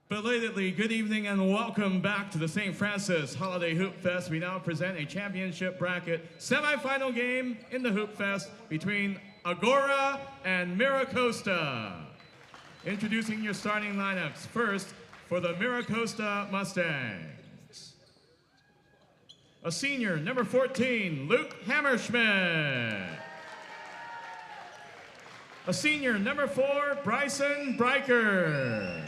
Belatedly, good evening and welcome back to the St. Francis Holiday Hoop Fest. We now present a championship bracket semifinal game in the Hoop Fest between Agoura and Mira Costa. Introducing your starting lineups. First, for the Mira Costa Mustangs. A senior, number 14, Luke Hammerschmidt. A senior, number 4, Bryson Breiker.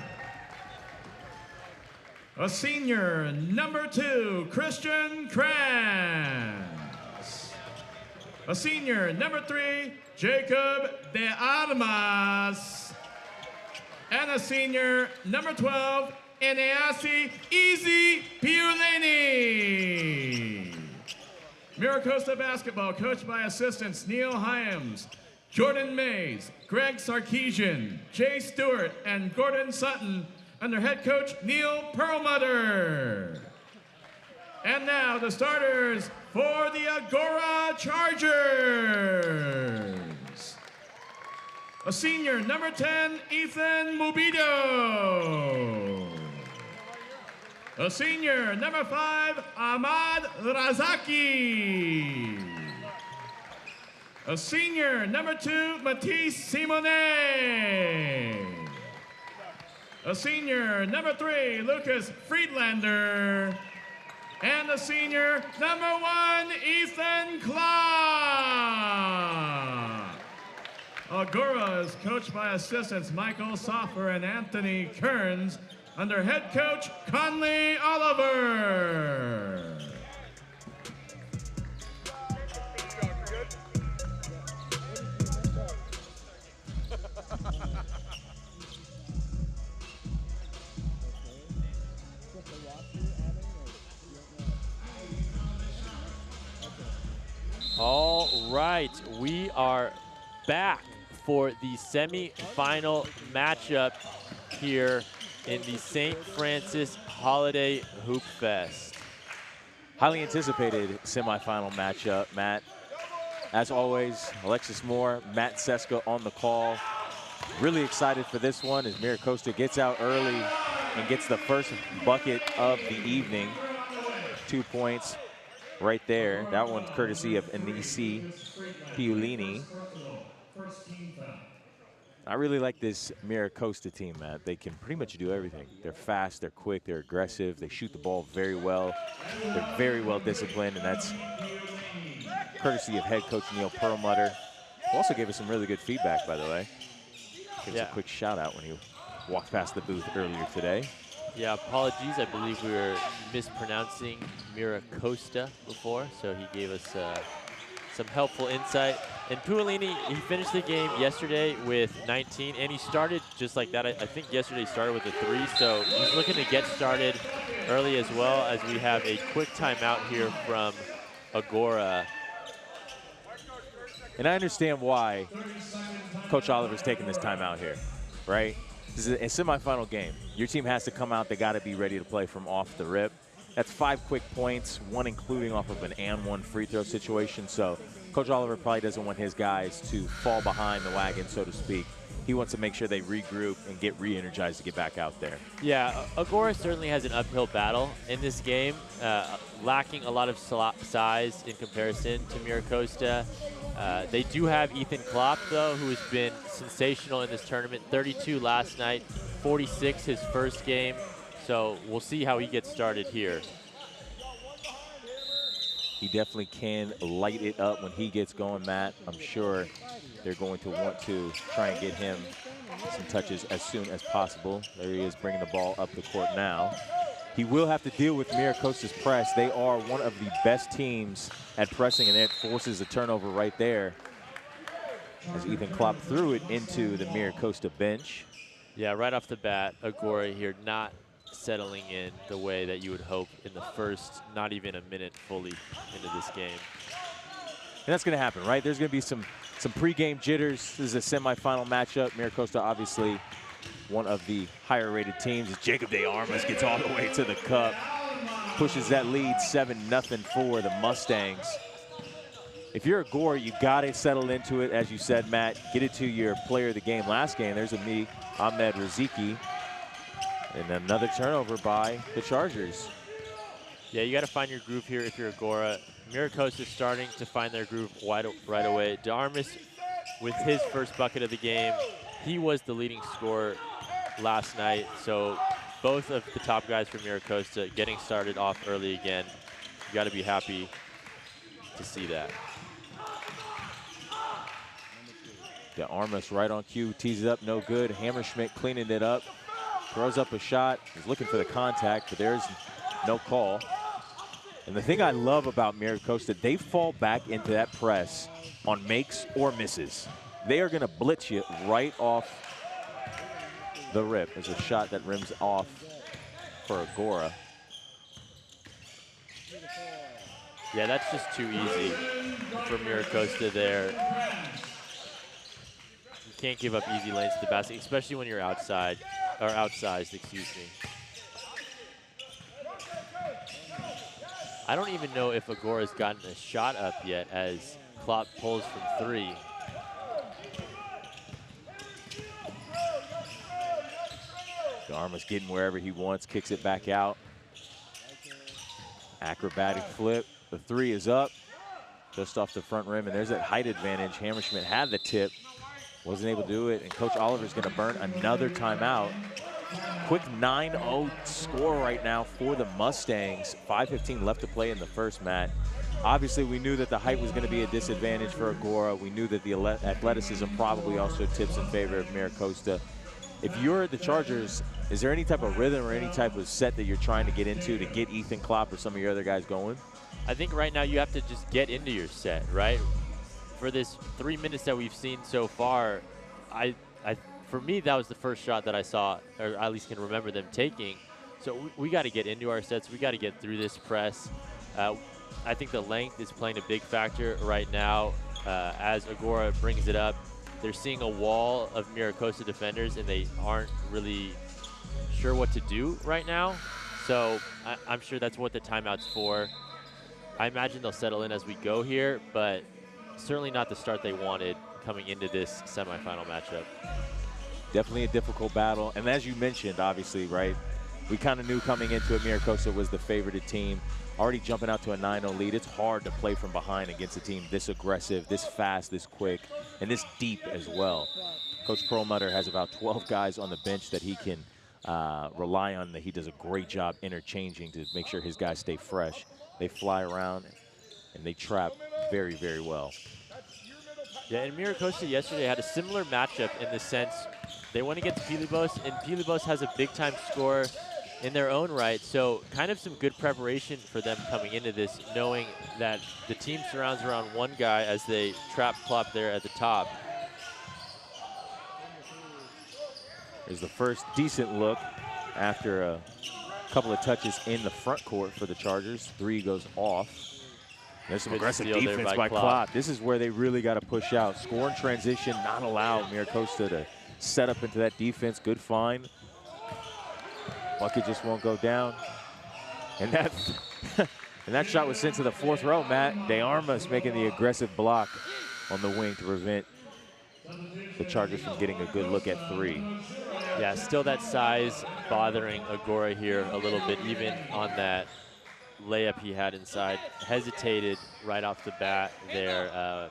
A senior, number 2, Christian Kranz. A senior, number 3, Jacob De Armas. And a senior, number 12, Eneasi Easy Piulini. Mira Costa basketball coached by assistants Neil Hyams, Jordan Mays, Greg Sarkeesian, Jay Stewart, and Gordon Sutton, under head coach Neil Perlmutter. And now the starters for the Agoura Chargers. A senior, number 10, Ethan Mubido. A senior, number 5, Ahmad Razaki. A senior, number 2, Matisse Simone. A senior, number 3, Lucas Friedlander. And a senior, number 1, Ethan Clark. Agoura is coached by assistants Michael Soffer and Anthony Kearns, under head coach Conley Oliver. All right, we are back for the semi-final matchup here in the St. Francis Holiday Hoop Fest. Highly anticipated semifinal matchup, Matt. As always, Alexis Moore, Matt Seska on the call. Really excited for this one as Mira Costa gets out early and gets the first bucket of the evening. 2 points. Right there, that one's courtesy of Eneasi Piulini. I really like this Mira Costa team, Matt. They can pretty much do everything. They're fast, they're quick, they're aggressive, they shoot the ball very well. They're very well disciplined, and that's courtesy of head coach Neil Perlmutter, who also gave us some really good feedback, by the way. Give us a quick shout out when he walked past the booth earlier today. Yeah, apologies. I believe we were mispronouncing Mira Costa before, so he gave us some helpful insight. And Piulini, he finished the game yesterday with 19, and he started just like that. I think yesterday he started with a 3, so he's looking to get started early as well, as we have a quick timeout here from Agoura. And I understand why Coach Oliver's taking this timeout here, right? This is a semifinal game. Your team has to come out. They got to be ready to play from off the rip. That's 5 quick points, 1 including off of an and 1 free throw situation. So Coach Oliver probably doesn't want his guys to fall behind the wagon, so to speak. He wants to make sure they regroup and get re-energized to get back out there. Yeah, Agoura certainly has an uphill battle in this game, lacking a lot of size in comparison to Mira Costa. They do have Ethan Klopp, though, who has been sensational in this tournament. 32 last night, 46 his first game. So we'll see how he gets started here. He definitely can light it up when he gets going, Matt. I'm sure they're going to want to try and get him some touches as soon as possible. There he is, bringing the ball up the court now. He will have to deal with Mira Costa's press. They are one of the best teams at pressing, and it forces a turnover right there as Ethan Klopp threw it into the Mira Costa bench. Yeah, right off the bat, Agoura here not settling in the way that you would hope in the first, not even a minute fully into this game. that's going to happen, right? There's going to be some pregame jitters. This is a semifinal matchup. Mira Costa, obviously, one of the higher-rated teams. Jacob De Armas gets all the way to the cup, pushes that lead 7-0 for the Mustangs. If you're Agoura, you got to settle into it, as you said, Matt. Get it to your player of the game last game. There's Ahmed Raziki. And another turnover by the Chargers. Yeah, you got to find your groove here if you're Agoura. Mira Costa is starting to find their groove right away. De Armas, with his first bucket of the game, he was the leading scorer last night. So both of the top guys from Mira Costa getting started off early again. You got to be happy to see that. De Armas right on cue, tees it up, no good. Hammerschmidt cleaning it up, throws up a shot. He's looking for the contact, but there's no call. And the thing I love about Mira Costa, they fall back into that press on makes or misses. They are going to blitz you right off the rip. There's a shot that rims off for Agoura. Yeah, that's just too easy for Mira Costa there. You can't give up easy lanes to the basket, especially when you're outside, or outsized, excuse me. I don't even know if Agoura's gotten a shot up yet as Klopp pulls from 3. De Armas getting wherever he wants, kicks it back out. Acrobatic flip. The 3 is up, just off the front rim, and there's that height advantage. Hammerschmidt had the tip, wasn't able to do it, and Coach Oliver's going to burn another timeout. Quick 9-0 score right now for the Mustangs. 5:15 left to play in the first, Matt. Obviously, we knew that the height was going to be a disadvantage for Agoura. We knew that the athleticism probably also tips in favor of Mira Costa. If you're the Chargers, is there any type of rhythm or any type of set that you're trying to get into to get Ethan Klopp or some of your other guys going? I think right now you have to just get into your set, right? For this 3 minutes that we've seen so far, for me, that was the first shot that I saw, or at least can remember them taking. So we got to get into our sets. We got to get through this press. I think the length is playing a big factor right now. As Agoura brings it up, they're seeing a wall of Mira Costa defenders, and they aren't really sure what to do right now. So I'm sure that's what the timeout's for. I imagine they'll settle in as we go here, but certainly not the start they wanted coming into this semifinal matchup. Definitely a difficult battle. And as you mentioned, obviously, right, we kind of knew coming into it Mira Costa was the favorited team. Already jumping out to a 9-0 lead. It's hard to play from behind against a team this aggressive, this fast, this quick, and this deep as well. Coach Perlmutter has about 12 guys on the bench that he can rely on, that he does a great job interchanging to make sure his guys stay fresh. They fly around and they trap very, very well. Yeah, and Mira Costa yesterday had a similar matchup in the sense they went against Pilibos, and Pilibos has a big-time score in their own right, so kind of some good preparation for them coming into this, knowing that the team surrounds around one guy as they trap Klopp there at the top. There's the first decent look after a couple of touches in the front court for the Chargers. 3 goes off. There's some aggressive defense by Klopp. This is where they really got to push out. Score and transition, not allow Mira Costa to set up into that defense. Good find. Bucket just won't go down. And that shot was sent to the 4th row, Matt. De Armas making the aggressive block on the wing to prevent the Chargers from getting a good look at 3. Yeah, still that size bothering Agoura here a little bit, even on that layup he had inside. Hesitated right off the bat there,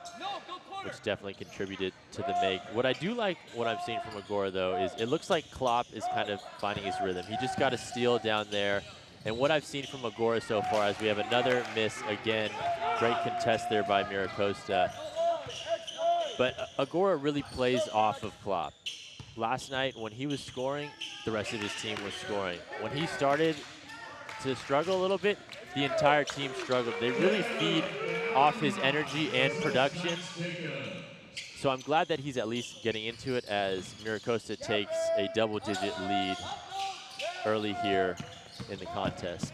which definitely contributed to the make. What I do like what I'm seeing from Agoura, though, is it looks like Klopp is kind of finding his rhythm. He just got a steal down there. And what I've seen from Agoura so far is we have another miss again. Great contest there by Mira Costa. But Agoura really plays off of Klopp. Last night, when he was scoring, the rest of his team was scoring. When he started to struggle a little bit, the entire team struggled. They really feed off his energy and production. So I'm glad that he's at least getting into it as Mira Costa takes a double-digit lead early here in the contest.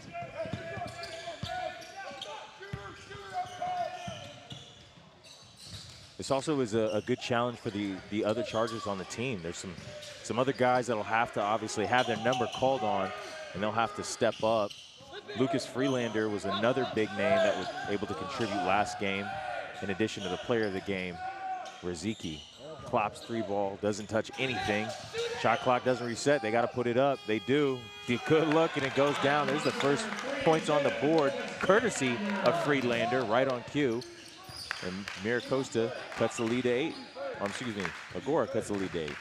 This also is a good challenge for the other Chargers on the team. There's some other guys that'll have to obviously have their number called on, and they'll have to step up. Lucas Freelander was another big name that was able to contribute last game, in addition to the player of the game, Riziki. Klopp's 3-ball, doesn't touch anything. Shot clock doesn't reset, they gotta put it up. They do. Good look, and it goes down. There's the first points on the board, courtesy of Freelander, right on cue. And Mira Costa cuts the lead to 8. Excuse me, Agoura cuts the lead to 8.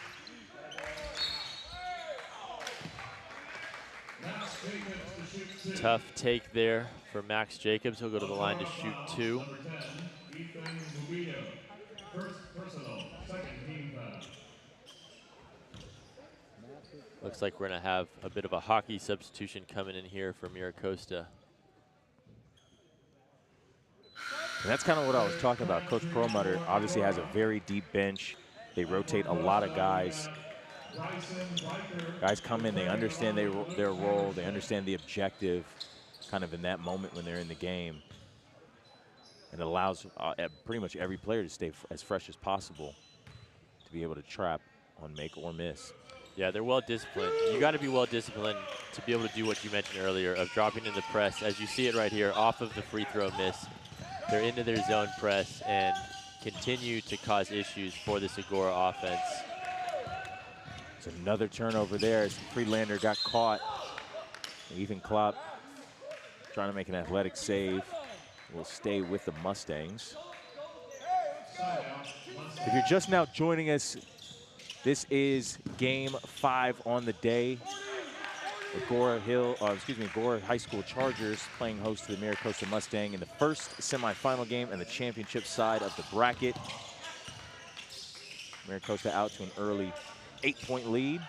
Tough take there for Max Jacobs. He'll go to the line to shoot 2. Looks like we're going to have a bit of a hockey substitution coming in here for Mira Costa. And that's kind of what I was talking about. Coach Perlmutter obviously has a very deep bench. They rotate a lot of guys. Guys come in, they understand their role, they understand the objective kind of in that moment when they're in the game. And it allows pretty much every player to stay as fresh as possible to be able to trap on make or miss. Yeah, they're well disciplined. You got to be well disciplined to be able to do what you mentioned earlier of dropping in the press. As you see it right here, off of the free throw miss, they're into their zone press and continue to cause issues for this Agoura offense. There's another turnover there as Freelander got caught. Ethan Klopp trying to make an athletic save. Will stay with the Mustangs. If you're just now joining us, this is game 5 on the day. Agoura High School Chargers playing host to the Mira Costa Mustang in the first semifinal game and the championship side of the bracket. Mira Costa out to an early 8-point lead.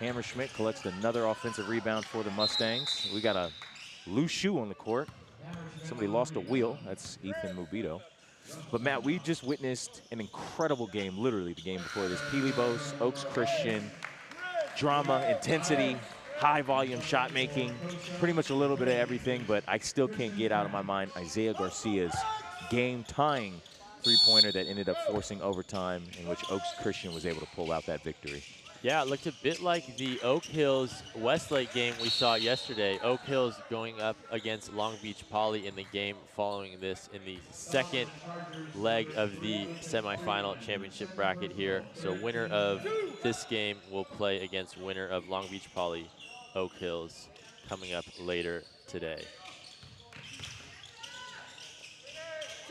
Hammerschmidt collects another offensive rebound for the Mustangs. We got a loose shoe on the court. Somebody lost a wheel. That's Ethan Mubito. But Matt, we just witnessed an incredible game, literally the game before this. Pilibos, Oaks Christian, drama, intensity, high volume shot making, pretty much a little bit of everything, but I still can't get out of my mind Isaiah Garcia's game tying 3-pointer that ended up forcing overtime, in which Oaks Christian was able to pull out that victory. Yeah, it looked a bit like the Oak Hills Westlake game we saw yesterday. Oak Hills going up against Long Beach Poly in the game following this in the second leg of the semifinal championship bracket here. So winner of this game will play against winner of Long Beach Poly Oak Hills coming up later today.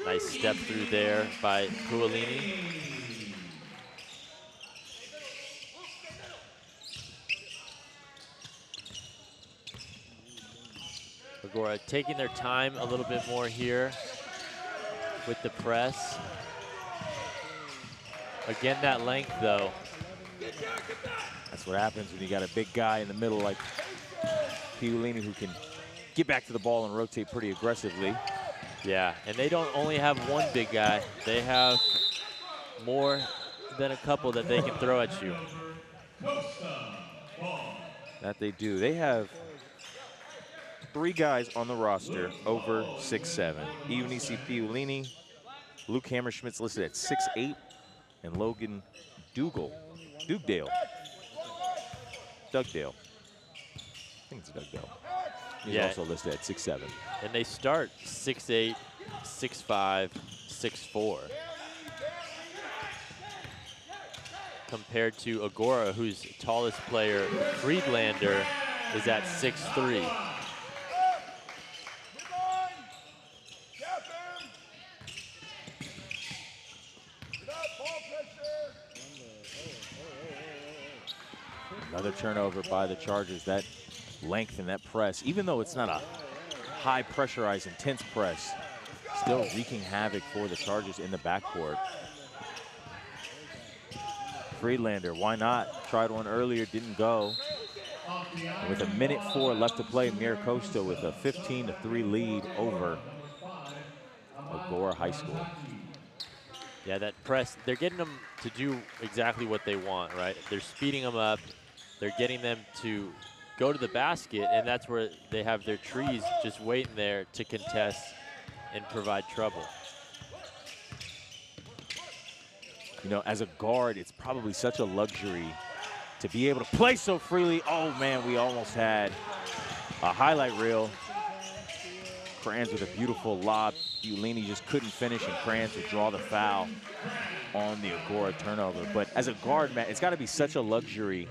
Nice step through there by Puolini. Agoura taking their time a little bit more here with the press. Again, that length though. That's what happens when you got a big guy in the middle like Puolini who can get back to the ball and rotate pretty aggressively. Yeah, and they don't only have one big guy. They have more than a couple that they can throw at you. That they do. They have 3 guys on the roster over 6'7". Eunice Puolini, Luke Hammerschmidt's listed at 6'8", and Logan Dugdale. Dugdale. I think it's Dugdale. He's also listed at 6'7". And they start 6'8", 6'5", 6'4". Compared to Agoura, whose tallest player, Friedlander, is at 6'3". Another turnover by the Chargers. That length and that press, even though it's not a high pressurized, intense press, still wreaking havoc for the Chargers in the backcourt. Friedlander, why not? Tried one earlier, didn't go. And with 1:04 left to play, Mira Costa with a 15-3 lead over Agoura High School. Yeah, that press, they're getting them to do exactly what they want, right? They're speeding them up. They're getting them to go to the basket, and that's where they have their trees just waiting there to contest and provide trouble. You know, as a guard, it's probably such a luxury to be able to play so freely. Oh, man, we almost had a highlight reel. Kranz with a beautiful lob. Ulini just couldn't finish, and Kranz would draw the foul on the Agoura turnover. But as a guard, Matt, it's got to be such a luxury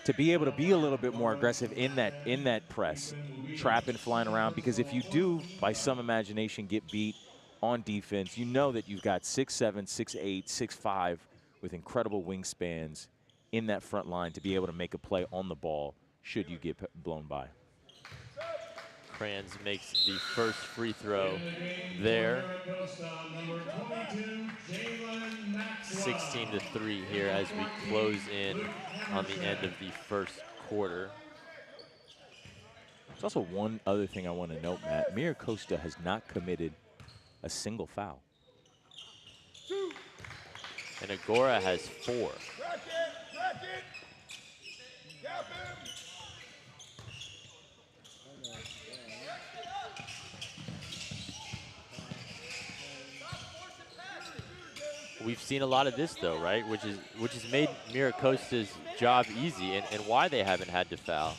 to be able to be a little bit more aggressive in that press, trapping, flying around. Because if you do, by some imagination, get beat on defense, you know that you've got 6'7", 6'8", 6'5", with incredible wingspans in that front line to be able to make a play on the ball should you get blown by. Kranz makes the first free throw there. 16-3 here as we close in on the end of the first quarter. There's also one other thing I want to note, Matt. Mira Costa has not committed a single foul. And Agoura has 4. We've seen a lot of this though, right? Which has made Mira Costa's job easy and why they haven't had to foul.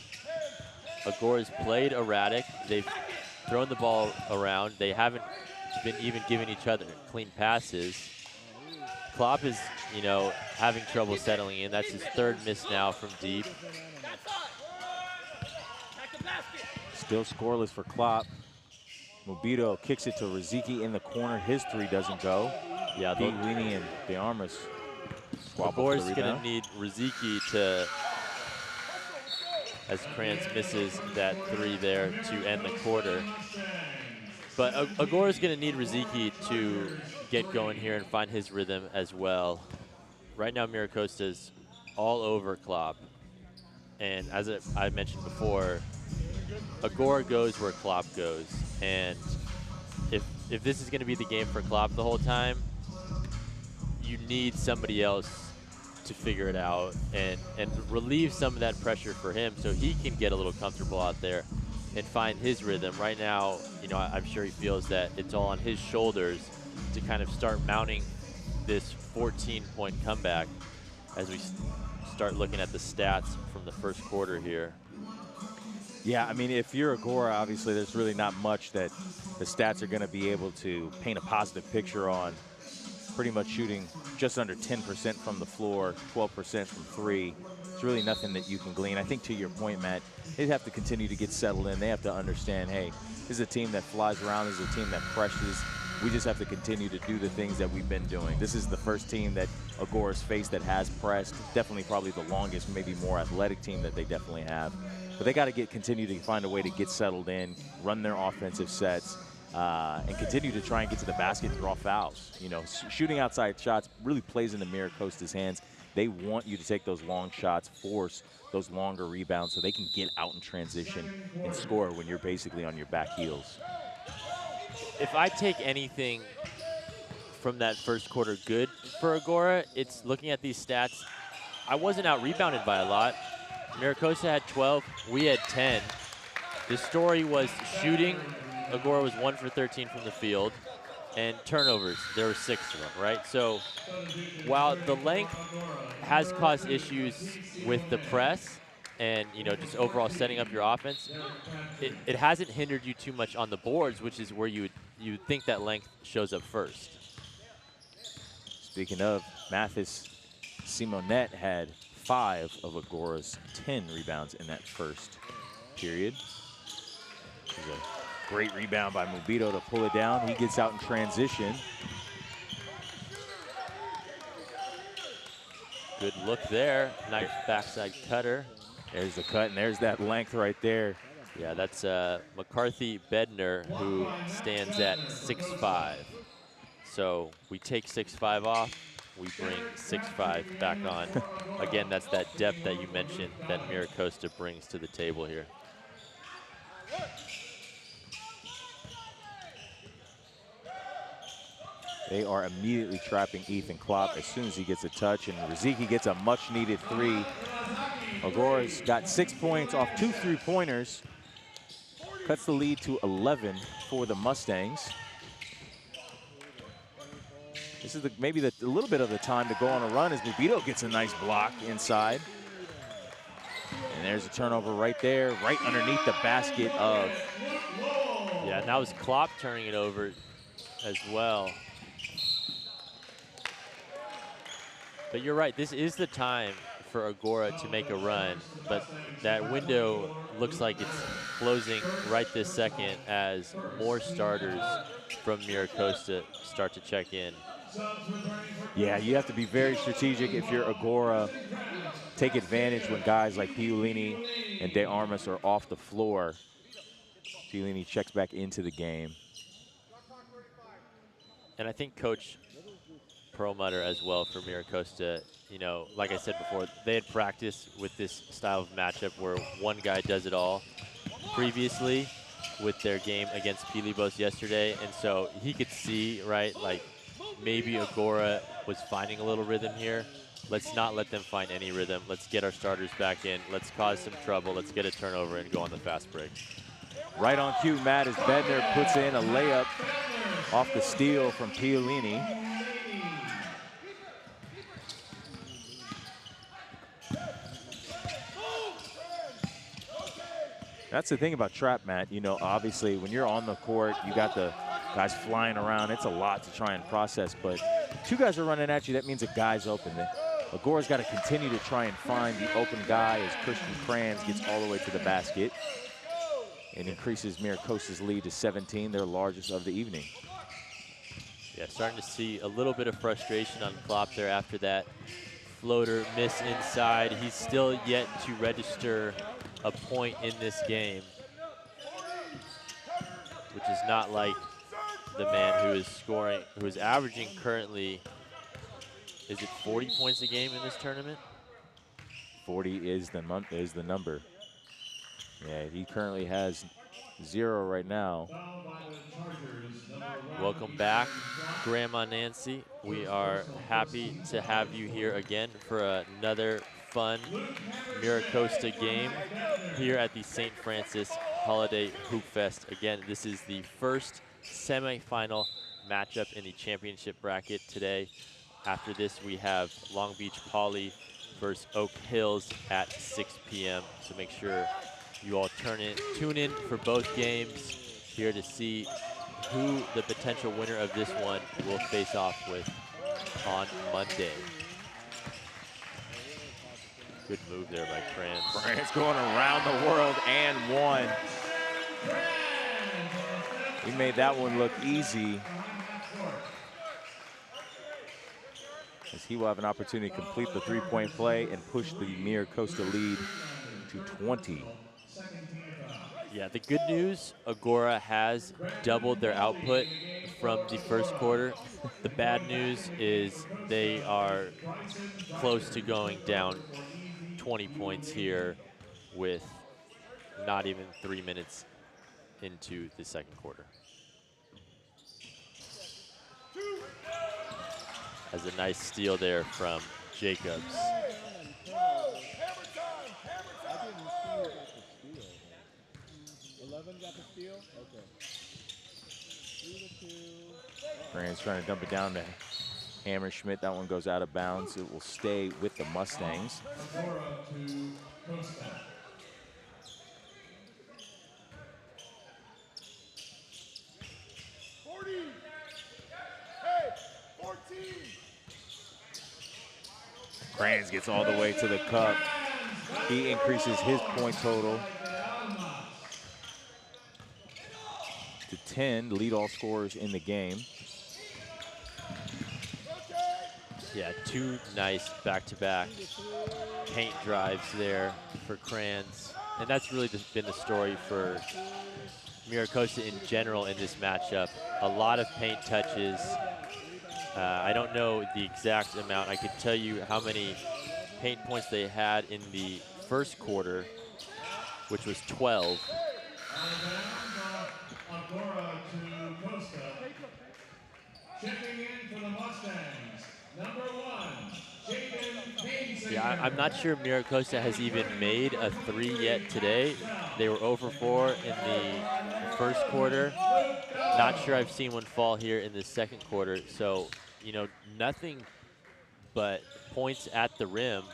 Agoura's played erratic. They've thrown the ball around. They haven't been even giving each other clean passes. Klopp is, you know, having trouble settling in. That's his 3rd miss now from deep. Still scoreless for Klopp. Mobito kicks it to Riziki in the corner. His 3 doesn't go. Yeah, Ulini and De Armas. Agoura's going to need Riziki to, as Kranz misses that 3 there to end the quarter. But Agoura's going to need Riziki to get going here and find his rhythm as well. Right now, Mira Costa's all over Klopp. And as I mentioned before, Agoura goes where Klopp goes. And if this is going to be the game for Klopp the whole time, you need somebody else to figure it out and relieve some of that pressure for him so he can get a little comfortable out there and find his rhythm. Right now, you know, I'm sure he feels that it's all on his shoulders to kind of start mounting this 14-point comeback as we start looking at the stats from the first quarter here. Yeah, I mean, if you're Agoura, obviously there's really not much that the stats are going to be able to paint a positive picture on. Pretty much shooting just under 10% from the floor, 12% from 3. It's really nothing that you can glean. I think to your point, Matt, they have to continue to get settled in. They have to understand, hey, this is a team that flies around. This is a team that pressures. We just have to continue to do the things that we've been doing. This is the first team that Agoura's faced that has pressed. Definitely probably the longest, maybe more athletic team that they definitely have. But they got to continue to find a way to get settled in, run their offensive sets, and continue to try and get to the basket and draw fouls. You know, shooting outside shots really plays into Mira Costa's hands. They want you to take those long shots, force those longer rebounds so they can get out in transition and score when you're basically on your back heels. If I take anything from that first quarter good for Agoura, it's looking at these stats. I wasn't out-rebounded by a lot. Mira Costa had 12. We had 10. The story was shooting. Agoura was 1 for 13 from the field, and turnovers, there were 6 of them, right? So while the length has caused issues with the press and, you know, just overall setting up your offense, it hasn't hindered you too much on the boards, which is where you would think that length shows up first. Speaking of, Mathis Simonet had 5 of Agoura's 10 rebounds in that first period. Great rebound by Mobito to pull it down. He gets out in transition. Good look there. Nice backside cutter. There's the cut, and there's that length right there. Yeah, that's McCarthy Bednar, who stands at 6'5". So we take 6'5" off, we bring 6'5" back on. Again, that's that depth that you mentioned that Mira Costa brings to the table here. They are immediately trapping Ethan Klopp as soon as he gets a touch, and Riziki gets a much-needed 3. Agoura's got 6 points off 2 3-pointers. Cuts the lead to 11 for the Mustangs. This is maybe a little bit of the time to go on a run as Mubito gets a nice block inside. And there's a turnover right there, right underneath the basket of. Yeah, and that was Klopp turning it over as well. But you're right, this is the time for Agoura to make a run, but that window looks like it's closing right this second as more starters from Mira Costa start to check in. Yeah, you have to be very strategic if you're Agoura. Take advantage when guys like Piulini and De Armas are off the floor. Piulini checks back into the game. And I think Coach Perlmutter as well for Mira Costa, you know, like I said before, they had practiced with this style of matchup where one guy does it all previously with their game against Pilibos yesterday. And so he could see, right, like maybe Agoura was finding a little rhythm here. Let's not let them find any rhythm. Let's get our starters back in. Let's cause some trouble. Let's get a turnover and go on the fast break. Right on cue, Matt, as Bednar puts in a layup off the steal from Piolini. That's the thing about trap, Matt. You know, obviously, when you're on the court, you got the guys flying around. It's a lot to try and process, but two guys are running at you. That means a guy's open. Agoura's got to continue to try and find the open guy as Christian Kranz gets all the way to the basket and increases Mira Costa's lead to 17, their largest of the evening. Yeah, starting to see a little bit of frustration on Klopp there after that floater miss inside. He's still yet to register a point in this game, which is not like the man who is scoring, who is averaging currently, is it 40 points a game in this tournament? 40 is the number. Yeah, he currently has 0 right now. Welcome back, Grandma Nancy. We are happy to have you here again for another fun Mira Costa game here at the St. Francis Holiday Hoopfest. Again, this is the first semifinal matchup in the championship bracket today. After this, we have Long Beach Poly versus Oak Hills at 6 p.m. So make sure you all tune in for both games here to see who the potential winner of this one will face off with on Monday. Good move there by Kranz. Kranz going around the world and one. He made that one look easy, as he will have an opportunity to complete the three-point play and push the Mira Costa lead to 20. Yeah, the good news, Agoura has doubled their output from the first quarter. The bad news is they are close to going down 20 points here with not even 3 minutes into the second quarter. As a nice steal there from Jacobs. Kranz trying to dump it down to Hammerschmidt. That one goes out of bounds. It will stay with the Mustangs. Kranz gets all the way to the cup. He increases his point total to 10, lead all scorers in the game. Yeah, two nice back-to-back paint drives there for Kranz. And that's really been the story for Mira Costa in general in this matchup. A lot of paint touches. I don't know the exact amount. I could tell you how many paint points they had in the first quarter, which was 12. Agoura to Costa. Checking in for the Mustangs, number 1, Jaden Payne. Yeah, I'm not sure Mira Costa has even made a 3 yet today. They were 0 for 4 in the first quarter. Not sure I've seen one fall here in the second quarter. So you know, nothing but points at the rim,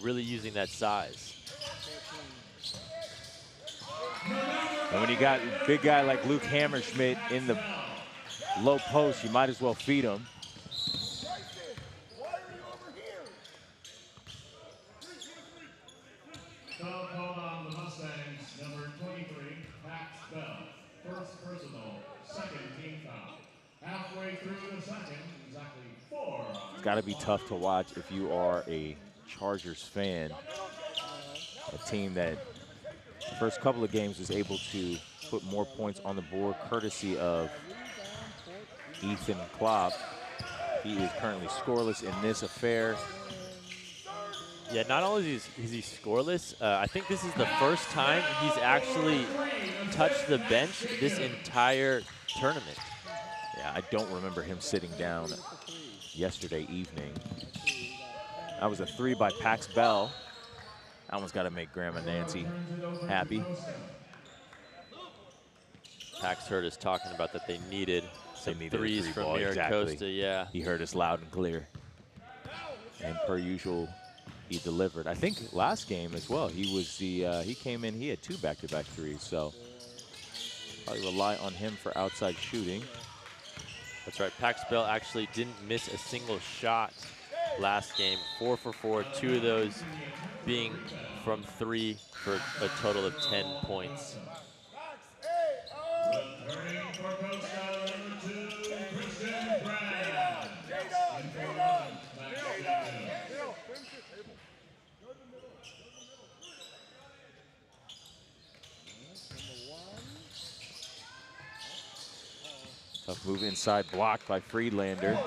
really using that size. And when you got a big guy like Luke Hammerschmidt in the low post, you might as well feed him. Foul called on the Mustangs, number 23, Max Bell. First personal, second team foul. Halfway through the second, exactly 4. It's got to be tough to watch if you are a Chargers fan. A team that the first couple of games was able to put more points on the board courtesy of Ethan Klopp. He is currently scoreless in this affair. Yeah, not only is he scoreless, I think this is the first time he's actually touched the bench this entire tournament. Yeah, I don't remember him sitting down yesterday evening. That was a 3 by Pax Bell. That one's got to make Grandma Nancy happy. Pax heard us talking about that they needed some threes from Mira exactly. Costa, yeah. He heard us loud and clear. And per usual, he delivered. I think last game as well, he was he came in, he had 2 back-to-back threes, so probably rely on him for outside shooting. That's right, Pax Bell actually didn't miss a single shot last game. 4 for 4, 2 of those being from 3 for a total of 10 points. Returning for Costa, number 2, Christian Brand. Tough move inside, blocked by Friedlander.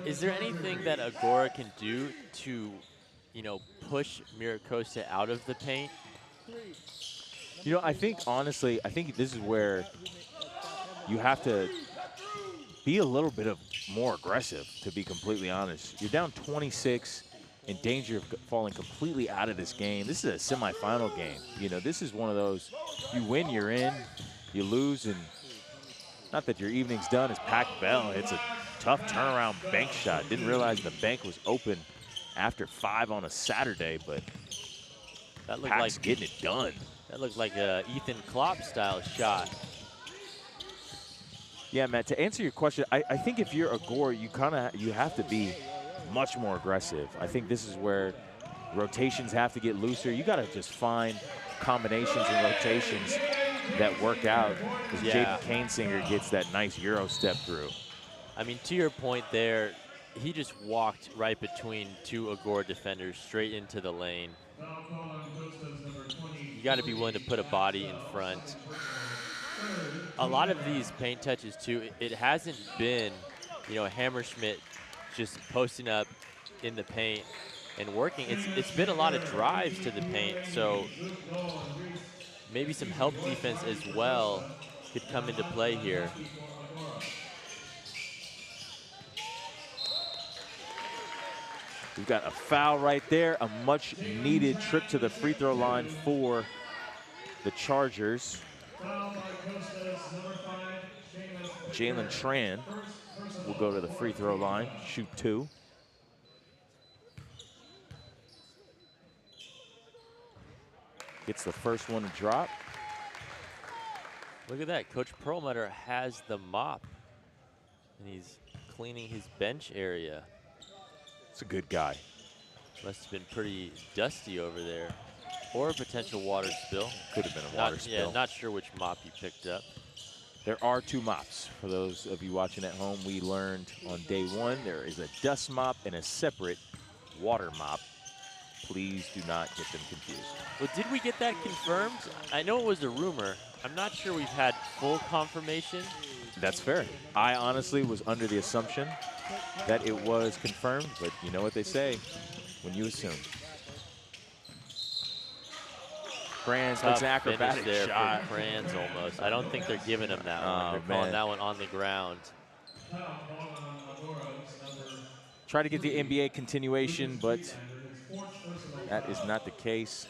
Is there anything that Agoura can do to, you know, push Mira Costa out of the paint? You know, I think, honestly, I think this is where you have to be a little bit more aggressive, to be completely honest. You're down 26, in danger of falling completely out of this game. This is a semifinal game. You know, this is one of those, you win, you're in, you lose, and not that your evening's done. As Pac Bell hits a tough turnaround bank shot. Didn't realize the bank was open after 5 on a Saturday, but that looked Pac's like getting it done. That looked like a Ethan Klopp style shot. Yeah, Matt, to answer your question, I think if you're Agoura, you have to be much more aggressive. I think this is where rotations have to get looser. You got to just find combinations and rotations that work out as Jaden Kanesinger gets that nice Euro step through. I mean, to your point there, he just walked right between 2 Agoura defenders straight into the lane. You got to be willing to put a body in front. A lot of these paint touches too, it hasn't been, you know, Hammerschmidt just posting up in the paint and working. It's been a lot of drives to the paint, so maybe some help defense as well could come into play here. We've got a foul right there, a much needed trip to the free throw line for the Chargers. Jalen Tran will go to the free throw line, shoot 2. Gets the first one to drop. Look at that, Coach Perlmutter has the mop and he's cleaning his bench area. It's a good guy. Must have been pretty dusty over there. Or a potential water spill. Could have been a water spill. Yeah, not sure which mop he picked up. There are 2 mops. For those of you watching at home, we learned on day 1 there is a dust mop and a separate water mop. Please do not get them confused. Well, did we get that confirmed? I know it was a rumor. I'm not sure we've had full confirmation. That's fair. I honestly was under the assumption that it was confirmed, but you know what they say when you assume. Franz makes an acrobatic there shot. for Franz almost. I don't think they're giving him that one. They're calling that one on the ground. Try to get the NBA continuation, but that is not the case.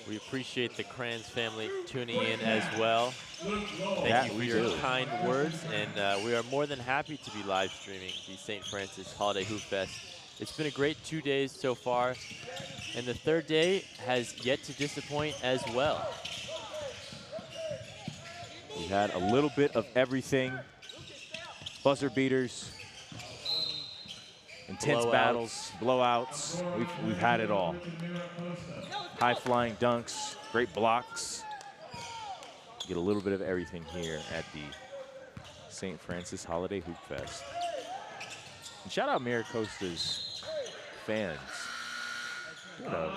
We appreciate the Kranz family tuning in as well. Thank you for your kind words, and we are more than happy to be live streaming the St. Francis Holiday Hoop Fest. It's been a great 2 days so far, and the third day has yet to disappoint as well. We've had a little bit of everything. Buzzer beaters, intense battles, blowouts. We've had it all. High-flying dunks, great blocks. Get a little bit of everything here at the St. Francis Holiday Hoop Fest. And shout out Mira Costa's fans. Did a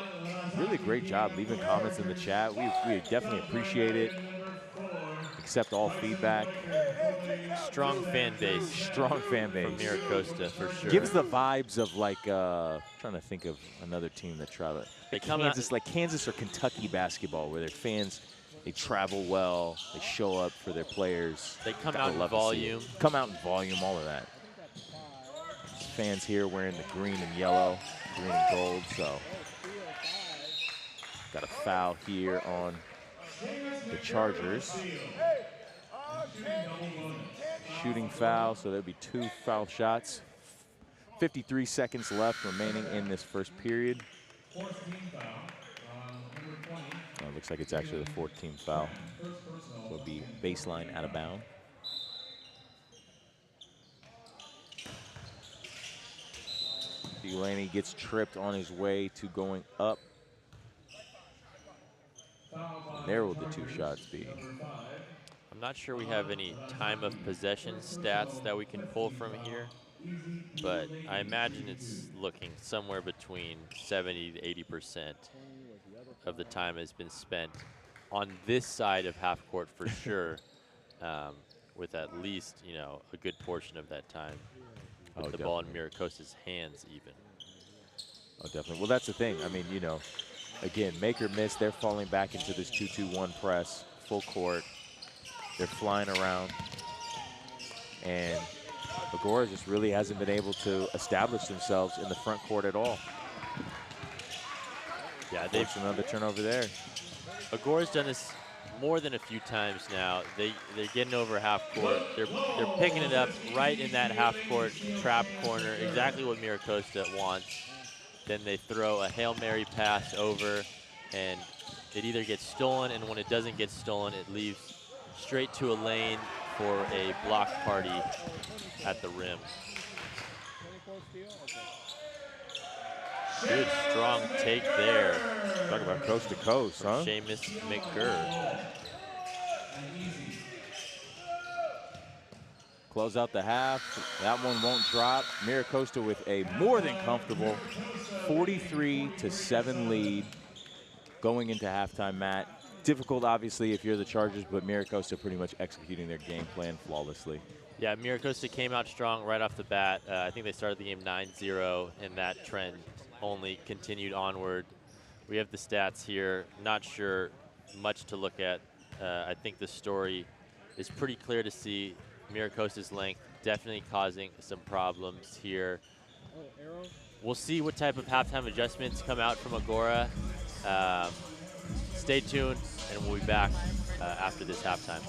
really great job leaving comments in the chat. We definitely appreciate it. Accept all feedback. Strong fan base. Strong fan base. From Mira Costa, for sure. Gives the vibes of like, trying to think of another team that travel. They come Kansas, like Kansas or Kentucky basketball, where their fans, they travel well, they show up for their players. They come out in volume. Come out in volume, all of that. Fans here wearing the green and yellow, green and gold, so. Got a foul here on the Chargers. Shooting foul, so there'll be 2 foul shots. 53 seconds left remaining in this first period. Oh, it looks like it's actually the 14th foul. So it'll be baseline out of bounds. Delaney gets tripped on his way to going up. And there will the 2 shots be. I'm not sure we have any time of possession stats that we can pull from here, but I imagine it's looking somewhere between 70 to 80% of the time has been spent on this side of half court for sure, with at least, you know, a good portion of that time with the ball in Mira Costa's hands even. Oh, definitely. Well, that's the thing. I mean, you know, again, make or miss, they're falling back into this 2-2-1 press, full court. They're flying around. And Agoura just really hasn't been able to establish themselves in the front court at all. Yeah, they've another turnover there. Agoura's done this more than a few times now. They're getting over half court. They're picking it up right in that half court trap corner, exactly what Mira Costa wants. Then they throw a Hail Mary pass over, and it either gets stolen, and when it doesn't get stolen, it leaves straight to a lane for a block party at the rim. Good strong take there. Talk about coast to coast, huh? Seamus McGurr. Close out the half. That one won't drop. Mira Costa with a more than comfortable 43-7 lead going into halftime, Matt. Difficult, obviously, if you're the Chargers, but Mira Costa pretty much executing their game plan flawlessly. Yeah, Mira Costa came out strong right off the bat. I think they started the game 9-0, and that trend only continued onward. We have the stats here. Not sure much to look at. I think the story is pretty clear to see. Mira Costa's length definitely causing some problems here. We'll see what type of halftime adjustments come out from Agoura. Stay tuned, and we'll be back after this halftime.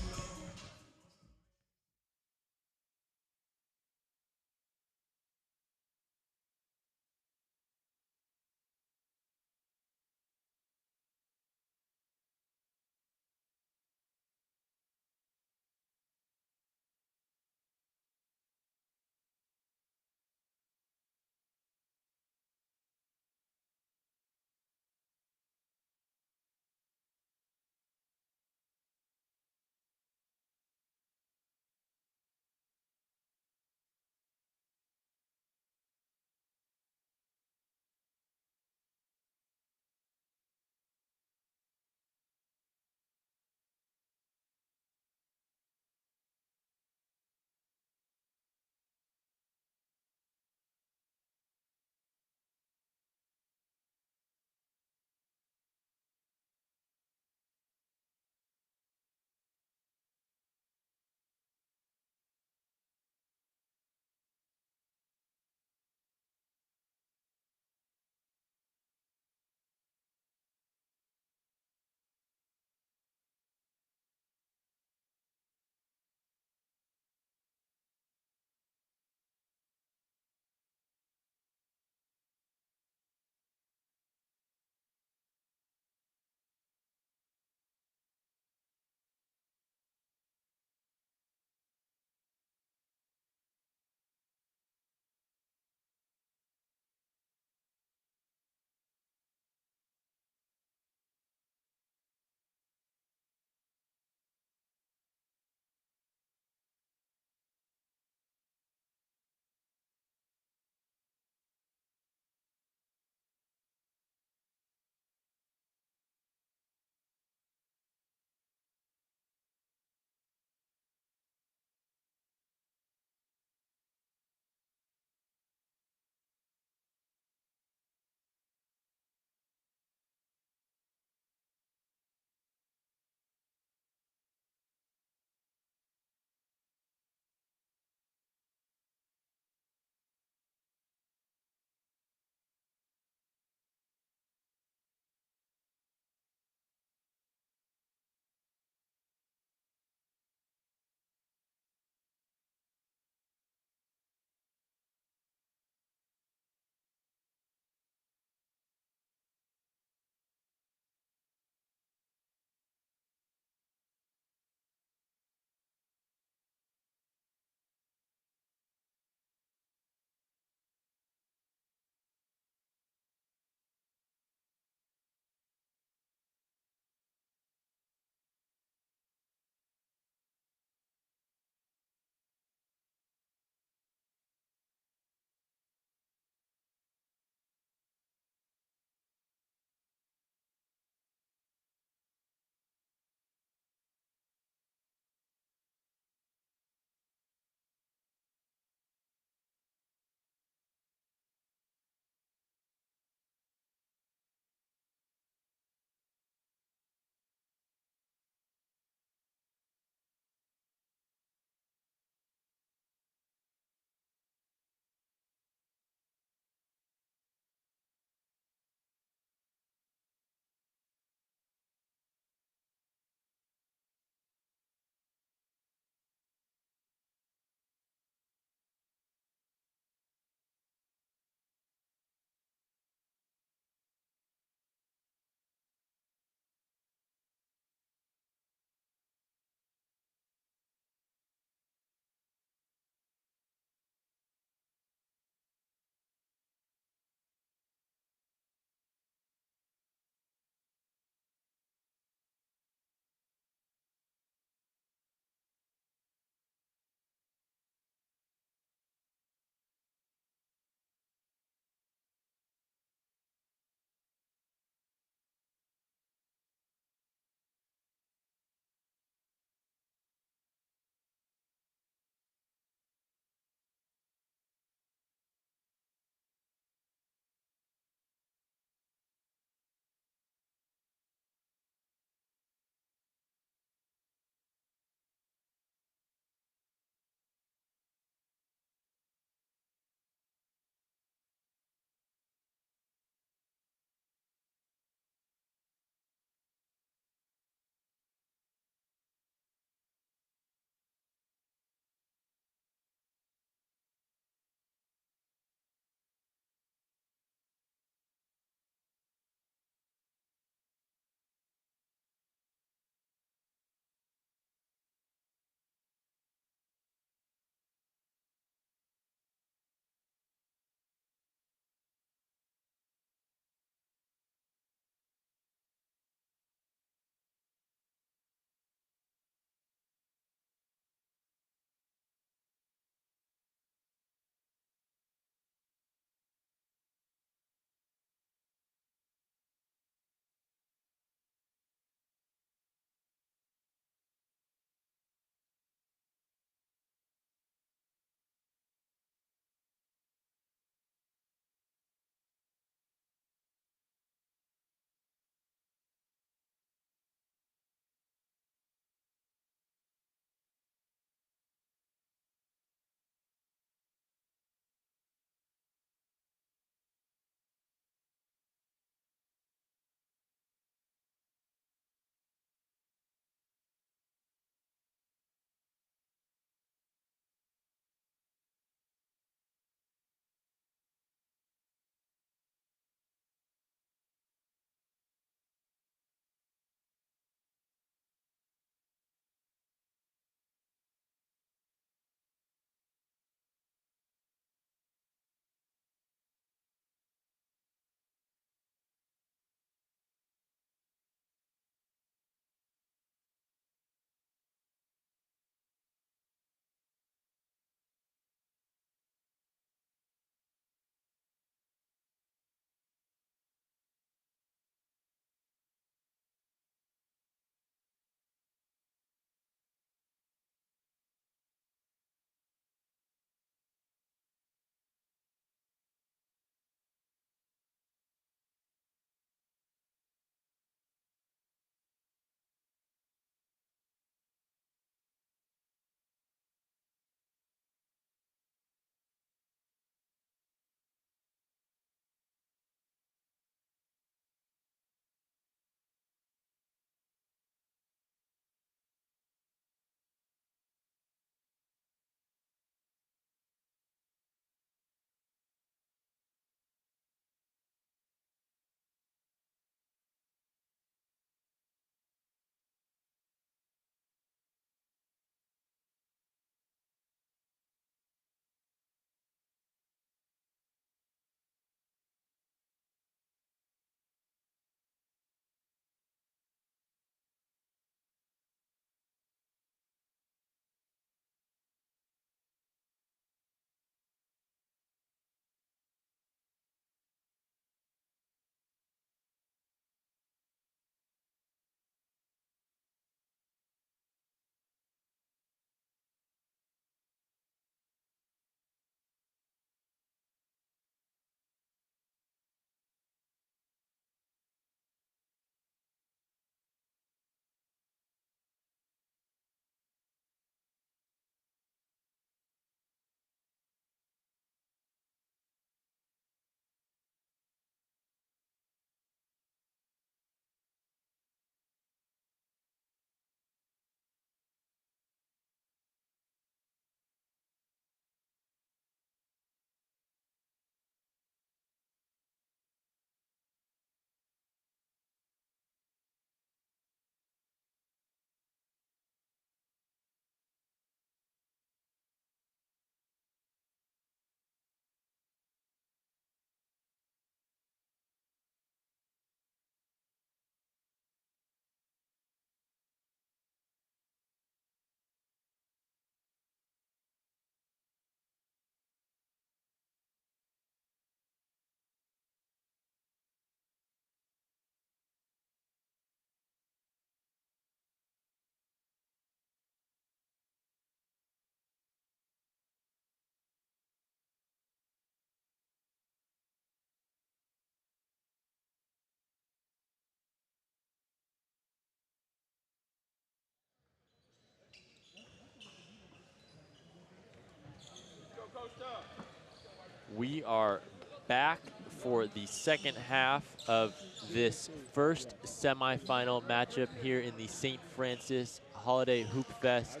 We are back for the second half of this first semifinal matchup here in the St. Francis Holiday Hoop Fest.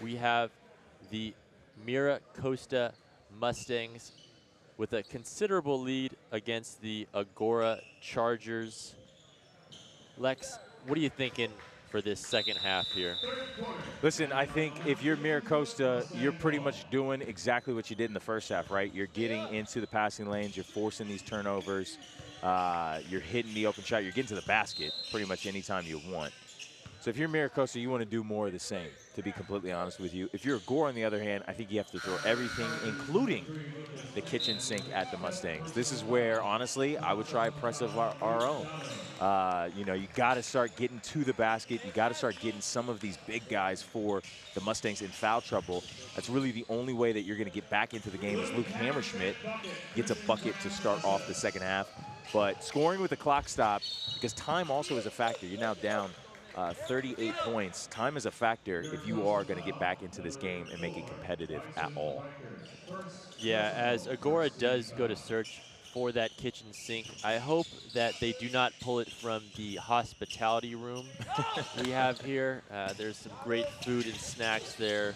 We have the Mira Costa Mustangs with a considerable lead against the Agoura Chargers. Lex, what are you thinking for this second half here? Listen, I think if you're Mira Costa, you're pretty much doing exactly what you did in the first half, right? You're getting into the passing lanes, you're forcing these turnovers, you're hitting the open shot, you're getting to the basket pretty much anytime you want. So if you're Mira Costa, you want to do more of the same, to be completely honest with you. If you're Agoura, on the other hand, I think you have to throw everything, including the kitchen sink at the Mustangs. This is where, honestly, I would try a press of our own. You know, you got to start getting to the basket. You got to start getting some of these big guys for the Mustangs in foul trouble. That's really the only way that you're going to get back into the game is Luke Hammerschmidt gets a bucket to start off the second half. But scoring with the clock stop, because time also is a factor. You're now down 38 points. Time is a factor if you are going to get back into this game and make it competitive at all. Yeah, as Agoura does go to search for that kitchen sink, I hope that they do not pull it from the hospitality room we have here. There's some great food and snacks there,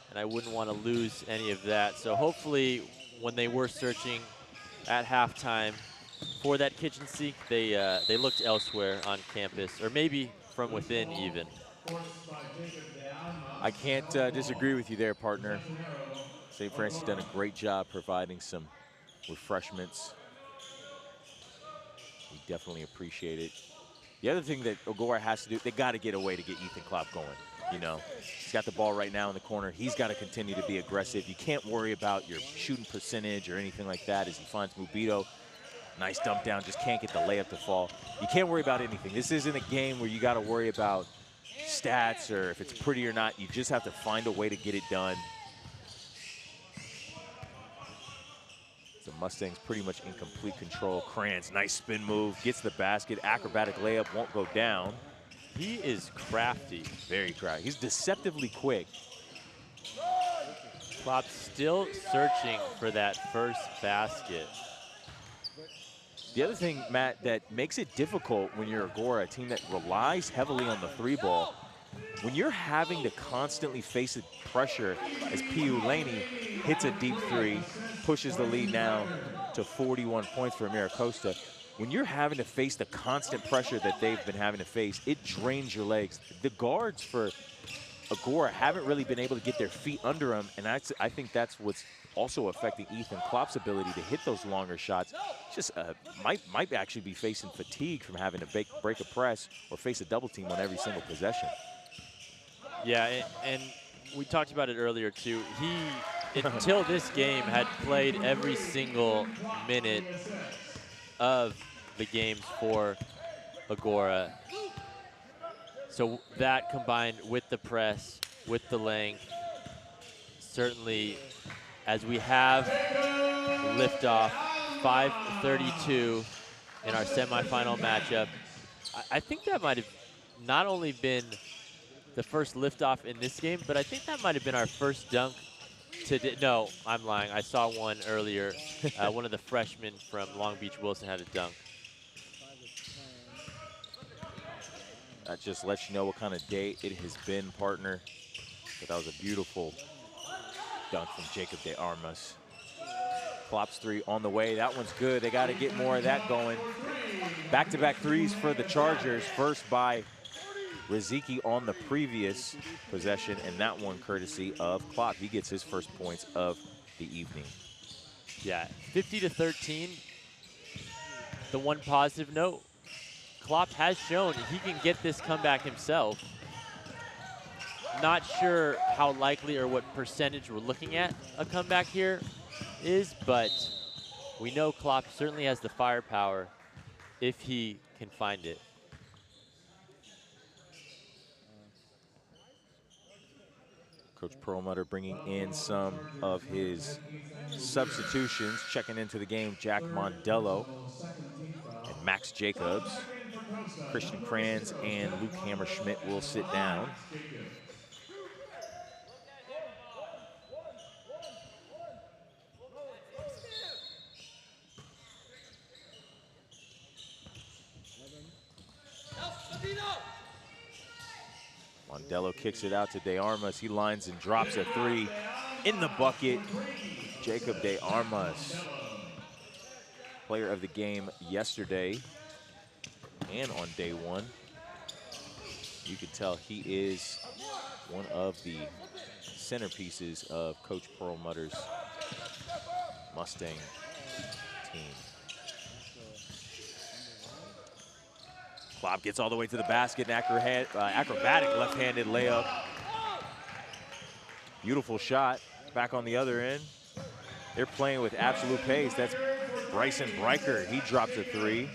and I wouldn't want to lose any of that. So hopefully when they were searching at halftime for that kitchen sink, they looked elsewhere on campus, or maybe from within even. I can't disagree with you there, partner. St. Francis has done a great job providing some refreshments. We definitely appreciate it. The other thing that Agoura has to do, they got to get a way to get Ethan Klopp going. You know, he's got the ball right now in the corner. He's got to continue to be aggressive. You can't worry about your shooting percentage or anything like that as he finds Mubito. Nice dump down, just can't get the layup to fall. You can't worry about anything. This isn't a game where you got to worry about stats or if it's pretty or not. You just have to find a way to get it done. The Mustangs pretty much in complete control. Kranz, nice spin move, gets the basket. Acrobatic layup won't go down. He is crafty. Very crafty. He's deceptively quick. Klopp still searching for that first basket. The other thing, Matt, that makes it difficult when you're Agoura, a team that relies heavily on the three ball, when you're having to constantly face the pressure as Piu Laney hits a deep three, pushes the lead now to 41 points for Mira Costa. When you're having to face the constant pressure that they've been having to face, it drains your legs. The guards for Agoura haven't really been able to get their feet under them, and I think that's what's also affecting Ethan Klopp's ability to hit those longer shots. Just might actually be facing fatigue from having to break a press or face a double team on every single possession. Yeah, and we talked about it earlier too. He, until this game, had played every single minute of the games for Agoura. So that combined with the press, with the length, certainly as we have liftoff, 5:32 in our semifinal matchup. I think that might have not only been the first liftoff in this game, but I think that might have been our first dunk today. No, I'm lying. I saw one earlier. One of the freshmen from Long Beach Wilson had a dunk. That just lets you know what kind of day it has been, partner. But that was a beautiful dunk from Jacob de Armas. Klopp's three on the way. That one's good. They got to get more of that going. Back-to-back threes for the Chargers. First by Riziki on the previous possession, and that one courtesy of Klopp. He gets his first points of the evening. Yeah, 50-13. The one positive note, Klopp has shown he can get this comeback himself. Not sure how likely or what percentage we're looking at a comeback here is, but we know Klopp certainly has the firepower if he can find it. Coach Perlmutter bringing in some of his substitutions, checking into the game, Jack Mondello and Max Jacobs. Christian Kranz and Luke Hammerschmidt will sit down. Dello kicks it out to De Armas. He lines and drops a 3 in the bucket. Jacob De Armas, player of the game yesterday and on day one. You can tell he is one of the centerpieces of Coach Perlmutter's Mustang team. Klopp gets all the way to the basket, an acrobatic left-handed layup. Beautiful shot, back on the other end. They're playing with absolute pace. That's Bryson Breicher, he drops a 3.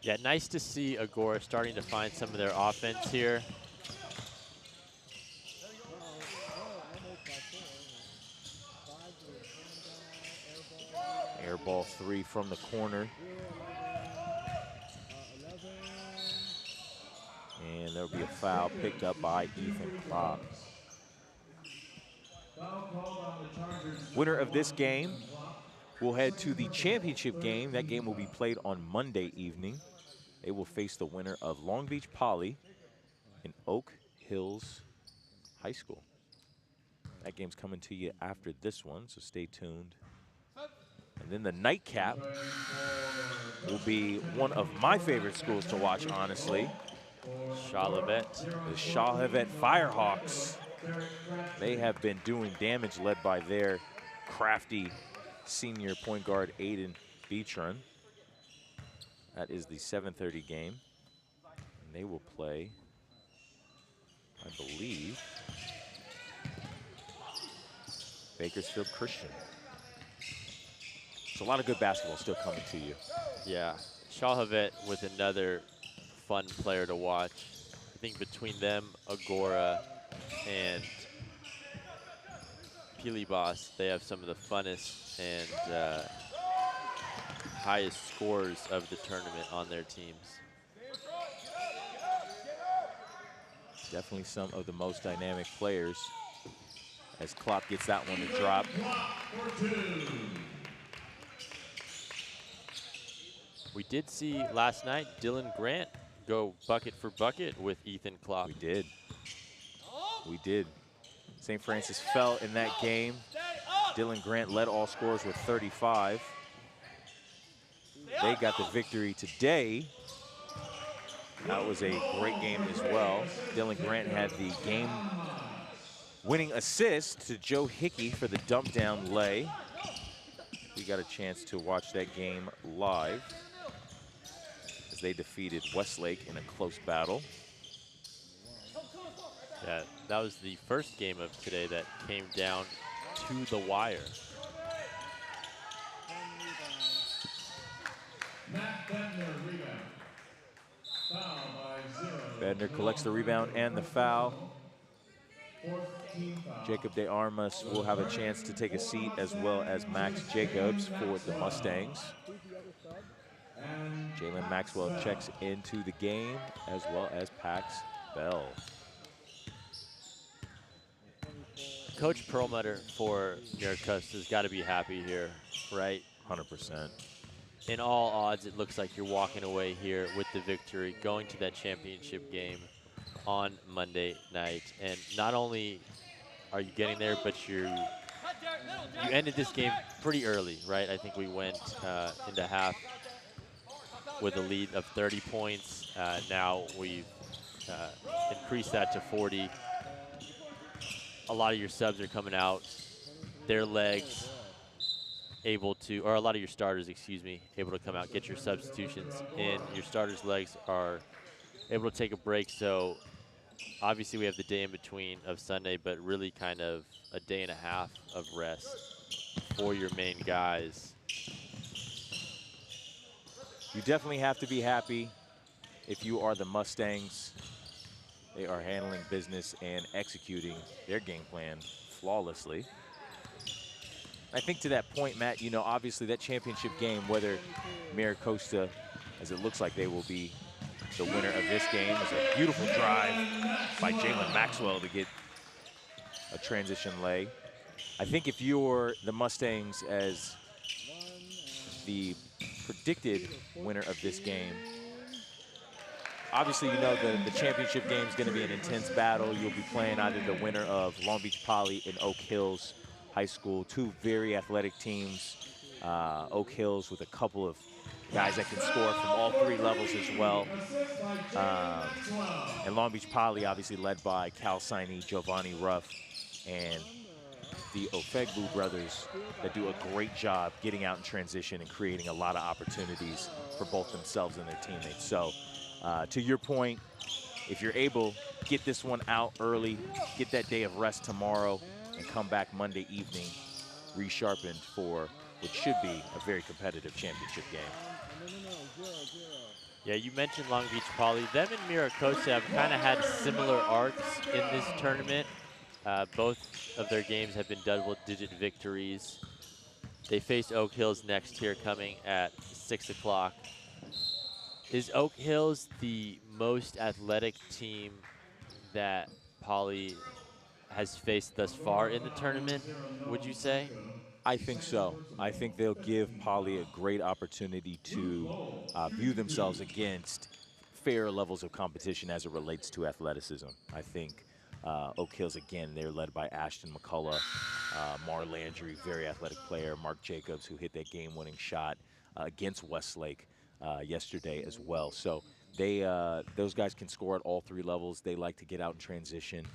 Yeah, nice to see Agoura starting to find some of their offense here. Air ball 3 from the corner. And there'll be a foul picked up by Ethan Klopp. Winner of this game will head to the championship game. That game will be played on Monday evening. They will face the winner of Long Beach Poly and Oak Hills High School. That game's coming to you after this one, so stay tuned. And then the nightcap will be one of my favorite schools to watch, honestly. Charlevet. The Charlevet Firehawks. They have been doing damage, led by their crafty senior point guard, Aiden Beechron. That is the 7:30 game. And they will play, I believe, Bakersfield Christian. So a lot of good basketball still coming to you. Yeah, Charlevet with another fun player to watch. I think between them, Agoura, and Pilibas, they have some of the funnest and highest scores of the tournament on their teams. Definitely some of the most dynamic players, as Klopp gets that one to drop. We did see last night Dylan Grant go bucket for bucket with Ethan Klopp. We did. We did. St. Francis fell in that game. Dylan Grant led all scorers with 35. They got the victory today. That was a great game as well. Dylan Grant had the game-winning assist to Joe Hickey for the dump down lay. We got a chance to watch that game live as they defeated Westlake in a close battle. Yeah, that was the first game of today that came down to the wire. Bednar collects the rebound and the foul. Jacob De Armas will have a chance to take a seat, as well as Max Jacobs for the Mustangs. Jalen Maxwell checks into the game, as well as Pax Bell. Coach Perlmutter for Mira Costa has got to be happy here, right? 100%. In all odds, it looks like you're walking away here with the victory, going to that championship game on Monday night. And not only are you getting there, but you ended this game pretty early, right? I think we went into half with a lead of 30 points. Now we've increased that to 40. A lot of your subs are coming out, their legs able to, or a lot of your starters, excuse me, able to come out, get your substitutions in. Your starters' legs are able to take a break. So obviously we have the day in between of Sunday, but really kind of a day and a half of rest for your main guys. You definitely have to be happy if you are the Mustangs. They are handling business and executing their game plan flawlessly. I think to that point, Matt, you know, obviously that championship game, whether Mira Costa, as it looks like they will be the winner of this game, is a beautiful drive by Jalen Maxwell to get a transition lay. I think if you're the Mustangs as the predicted winner of this game, obviously, you know the championship game is going to be an intense battle. You'll be playing either the winner of Long Beach Poly and Oak Hills High School, two very athletic teams. Oak Hills with a couple of guys that can score from all three levels as well. And Long Beach Poly, obviously led by Cal Siney, Giovanni Ruff, and the Ofegbu brothers that do a great job getting out in transition and creating a lot of opportunities for both themselves and their teammates. So to your point, if you're able, get this one out early, get that day of rest tomorrow, and come back Monday evening resharpened for what should be a very competitive championship game. Yeah, you mentioned Long Beach Poly. Them and Mira Costa have kind of had similar arcs in this tournament. Both of their games have been double-digit victories. They face Oak Hills next here coming at 6 o'clock. Is Oak Hills the most athletic team that Poly has faced thus far in the tournament, would you say? I think so. I think they'll give Poly a great opportunity to view themselves against fair levels of competition as it relates to athleticism. I think Oak Hills, again, they're led by Ashton McCullough, Mar Landry, very athletic player, Mark Jacobs, who hit that game-winning shot against Westlake yesterday as well. So those guys can score at all three levels. They like to get out in transition.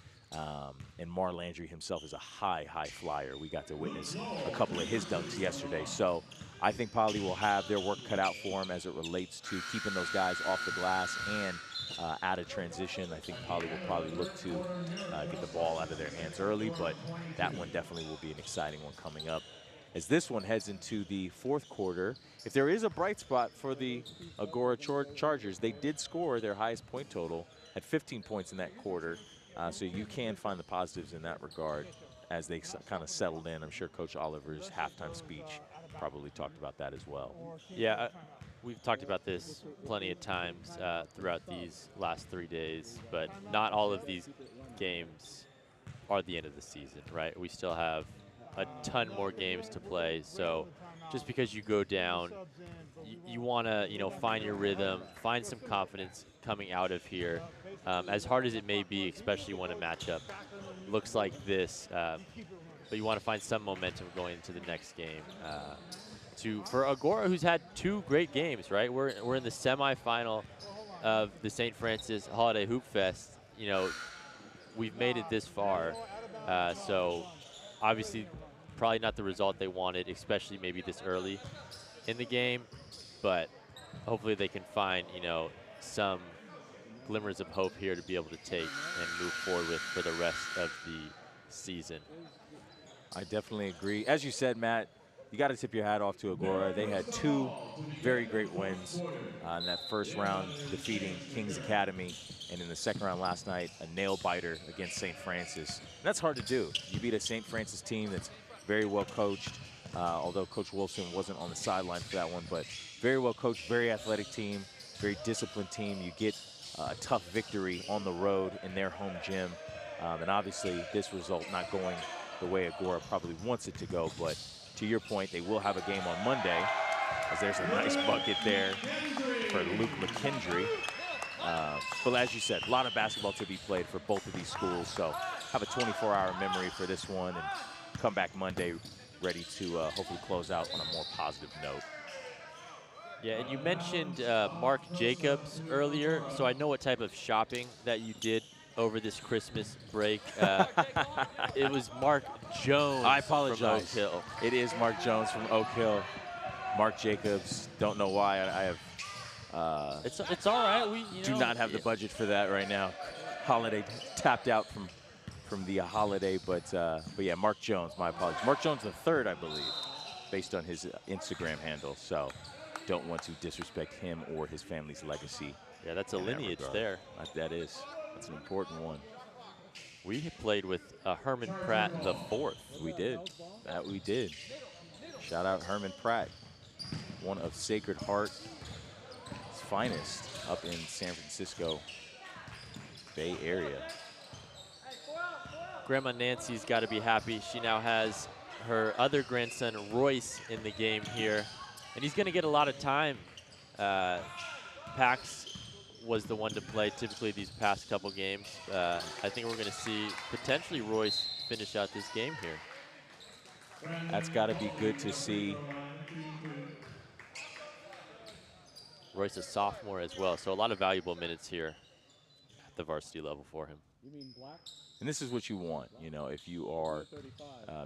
And Mar Landry himself is a high flyer. We got to witness a couple of his dunks yesterday. So I think Poly will have their work cut out for him as it relates to keeping those guys off the glass and out of transition. I think Poly will probably look to get the ball out of their hands early, but that one definitely will be an exciting one coming up. As this one heads into the fourth quarter, if there is a bright spot for the Agoura Chargers, they did score their highest point total at 15 points in that quarter. So you can find the positives in that regard as they kind of settled in. I'm sure Coach Oliver's halftime speech probably talked about that as well. Yeah, we've talked about this plenty of times throughout these last 3 days, but not all of these games are the end of the season, right? We still have a ton more games to play, so just because you go down, you want to, find your rhythm, find some confidence coming out of here. As hard as it may be, especially when a matchup looks like this, but you want to find some momentum going into the next game. For Agoura, who's had 2 great games, right? We're in the semifinal of the St. Francis Holiday Hoop Fest. We've made it this far, so obviously probably not the result they wanted, especially maybe this early in the game, but hopefully they can find, some glimmers of hope here to be able to take and move forward with for the rest of the season. I definitely agree. As you said, Matt, you got to tip your hat off to Agoura. They had 2 very great wins in that first round, defeating Kings Academy, and in the second round last night, a nail-biter against St. Francis. And that's hard to do. You beat a St. Francis team that's very well coached, although Coach Wilson wasn't on the sideline for that one, but very well coached, very athletic team, very disciplined team. You get a tough victory on the road in their home gym. And obviously this result not going the way Agoura probably wants it to go, but to your point, they will have a game on Monday, as there's a nice bucket there for Luke McKendry. But as you said, a lot of basketball to be played for both of these schools, so have a 24-hour memory for this one and come back Monday ready to hopefully close out on a more positive note. Yeah, and you mentioned Mark Jacobs earlier, so I know what type of shopping that you did over this Christmas break. It was Mark Jones. I apologize. From Oak Hill. It is Mark Jones from Oak Hill. Mark Jacobs, don't know why. I have it's all right. We do not have the budget for that right now. Holiday tapped out from the holiday, but yeah, Mark Jones, my apologies. Mark Jones III, I believe, based on his Instagram handle. So don't want to disrespect him or his family's legacy. Yeah, that's a lineage there. That is. That's an important one. We played with Herman Pratt IV. We did. That we did. Shout out Herman Pratt, one of Sacred Heart's finest up in San Francisco Bay Area. Grandma Nancy's got to be happy. She now has her other grandson, Royce, in the game here. And he's going to get a lot of time. Pax was the one to play typically these past couple games. I think we're going to see potentially Royce finish out this game here. That's got to be good to see. Royce a sophomore as well, so a lot of valuable minutes here at the varsity level for him. And this is what you want, you know, if you are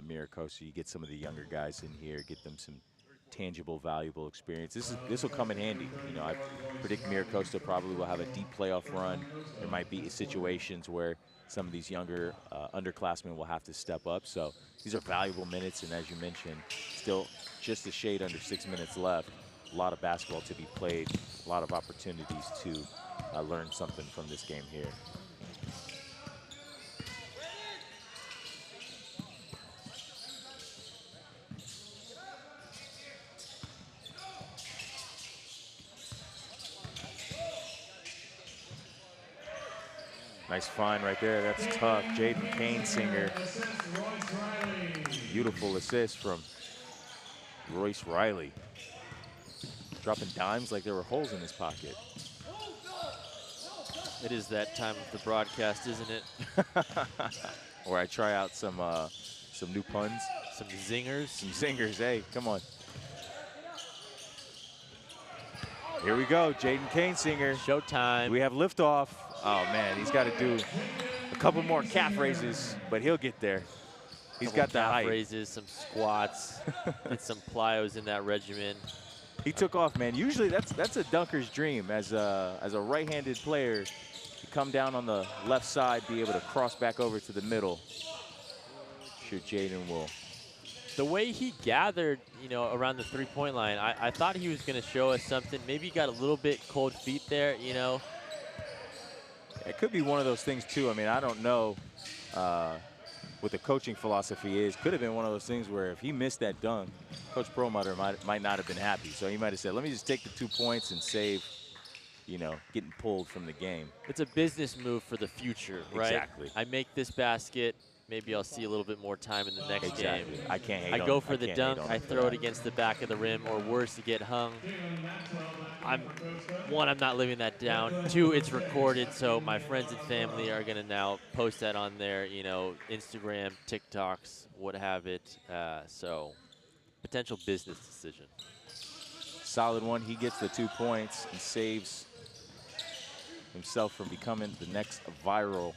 Mira Costa, you get some of the younger guys in here, get them some tangible, valuable experience. This will come in handy. You know, I predict Mira Costa probably will have a deep playoff run. There might be situations where some of these younger underclassmen will have to step up. So these are valuable minutes, and as you mentioned, still just a shade under 6 minutes left. A lot of basketball to be played, a lot of opportunities to learn something from this game here. Nice find right there. That's tough. Jaden Kanesinger. Beautiful assist from Royce Riley. Dropping dimes like there were holes in his pocket. It is that time of the broadcast, isn't it? Or I try out some new puns. Some zingers. Some zingers. Hey, come on. Here we go. Jaden Kanesinger. Showtime. We have liftoff. Oh, man, he's got to do a couple more calf raises, but he'll get there. He's got the height. Calf raises, some squats, get some plyos in that regimen. He took off, man. Usually that's a dunker's dream as a right-handed player to come down on the left side, be able to cross back over to the middle. I'm sure Jaden will. The way he gathered, you know, around the three-point line, I thought he was going to show us something. Maybe he got a little bit cold feet there, you know. It could be one of those things, too. I mean, I don't know what the coaching philosophy is. Could have been one of those things where if he missed that dunk, Coach Perlmutter might not have been happy. So he might have said, let me just take the 2 points and save, you know, getting pulled from the game. It's a business move for the future, right? Exactly. I make this basket. Maybe I'll see a little bit more time in the next game. I can't hate I go for the dunk, I throw it against the back of the rim, or worse, to get hung. One, I'm not living that down. Two, it's recorded, so my friends and family are going to now post that on their, you know, Instagram, TikToks, what have it. So, potential business decision. Solid one. He gets the 2 points and saves himself from becoming the next viral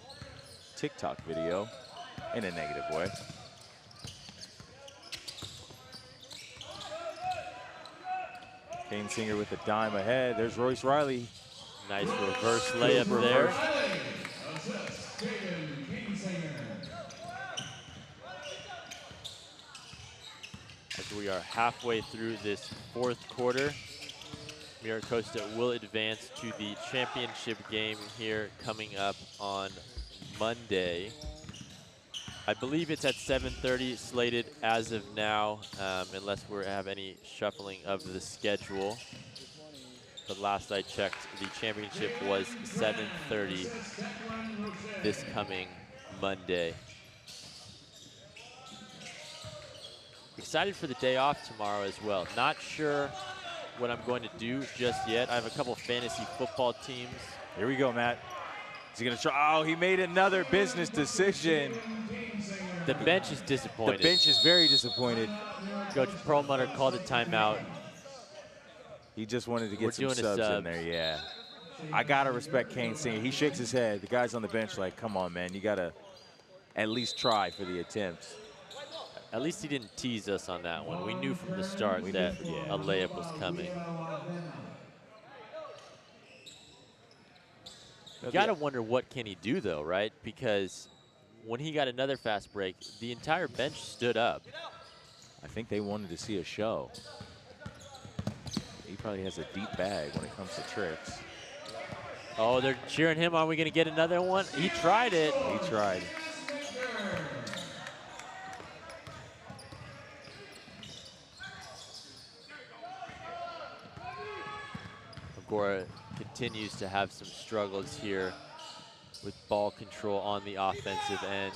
TikTok video. In a negative way. Kanesinger with a dime ahead. There's Royce Riley. Nice reverse layup there. As we are halfway through this fourth quarter, Mira Costa will advance to the championship game here coming up on Monday. I believe it's at 7:30 slated as of now, unless we have any shuffling of the schedule. But last I checked, the championship was 7:30 this coming Monday. Excited for the day off tomorrow as well. Not sure what I'm going to do just yet. I have a couple fantasy football teams. Here we go, Matt. Is he going to try? Oh, he made another business decision. The bench is disappointed. The bench is very disappointed. Coach Perlmutter called a timeout. He just wanted to get some subs in there, yeah. I got to respect Kanesinger. He shakes his head. The guy's on the bench like, come on, man. You got to at least try for the attempts. At least he didn't tease us on that one. We knew from the start that a layup was coming. You got to wonder what can he do, though, right? Because when he got another fast break, the entire bench stood up. I think they wanted to see a show. He probably has a deep bag when it comes to tricks. Oh, they're cheering him. Are we going to get another one? He tried it. He tried. Agoura continues to have some struggles here with ball control on the offensive end.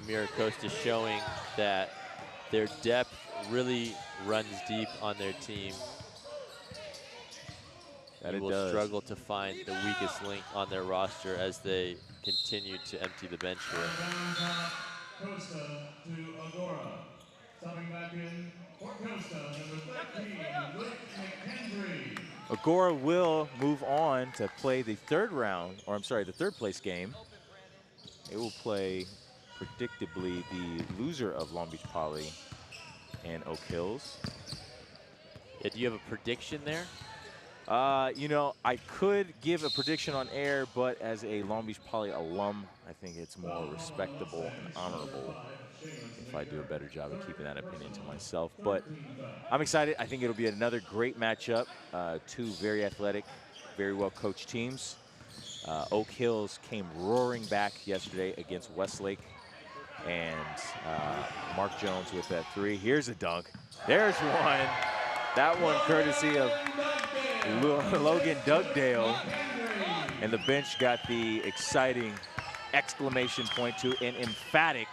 Mira Costa showing that their depth really runs deep on their team. you will struggle to find the weakest link on their roster as they continue to empty the bench here. Costa to Agoura. Stepping back in for Costa, number 13, McHenry. Agoura will move on to play the third place game. It will play, predictably, the loser of Long Beach Poly and Oak Hills. Yeah, do you have a prediction there? You know, I could give a prediction on air, but as a Long Beach Poly alum, I think it's more respectable and honorable if I do a better job of keeping that opinion to myself. But I'm excited. I think it'll be another great matchup. Two very athletic, very well-coached teams. Oak Hills came roaring back yesterday against Westlake. And Mark Jones with that three. Here's a dunk. There's one. That one courtesy of Logan Dugdale. And the bench got the exciting exclamation point to an emphatic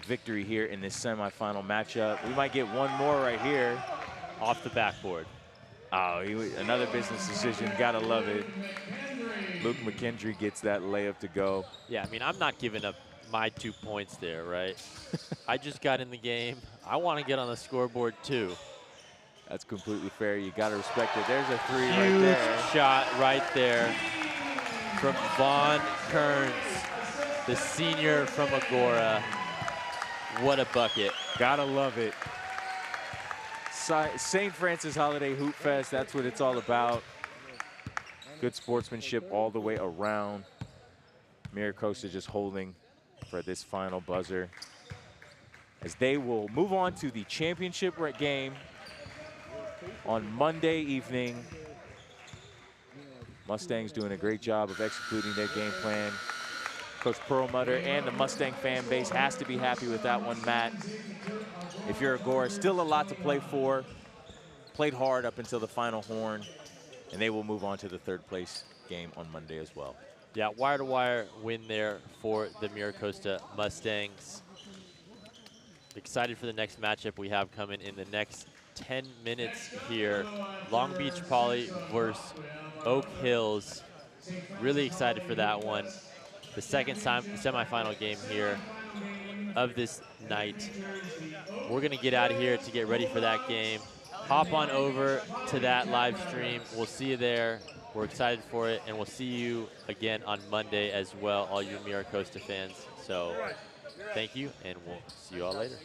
victory here in this semifinal matchup. We might get one more right here. Off the backboard. Oh, another business decision. Gotta love it. Luke McKendry gets that layup to go. Yeah, I mean, I'm not giving up my 2 points there, right? I just got in the game. I want to get on the scoreboard too. That's completely fair. You got to respect it. There's a three Huge right there. Shot right there from Vaughn Kearns, the senior from Agoura. What a bucket. Gotta love it. St. Francis Holiday Hoop Fest, that's what it's all about. Good sportsmanship all the way around. Mira Costa just holding for this final buzzer as they will move on to the championship game on Monday evening. Mustangs doing a great job of executing their game plan. Coach Perlmutter and the Mustang fan base has to be happy with that one, Matt. If you're Agoura, still a lot to play for. Played hard up until the final horn, and they will move on to the third place game on Monday as well. Yeah, wire-to-wire win there for the Mira Costa Mustangs. Excited for the next matchup we have coming in the next 10 minutes here. Long Beach Poly versus Oak Hills. Really excited for that one. The second semifinal game here of this night. We're gonna get out of here to get ready for that game. Hop on over to that live stream. We'll see you there. We're excited for it, and we'll see you again on Monday as well, all you Mira Costa fans. So thank you, and we'll see you all later.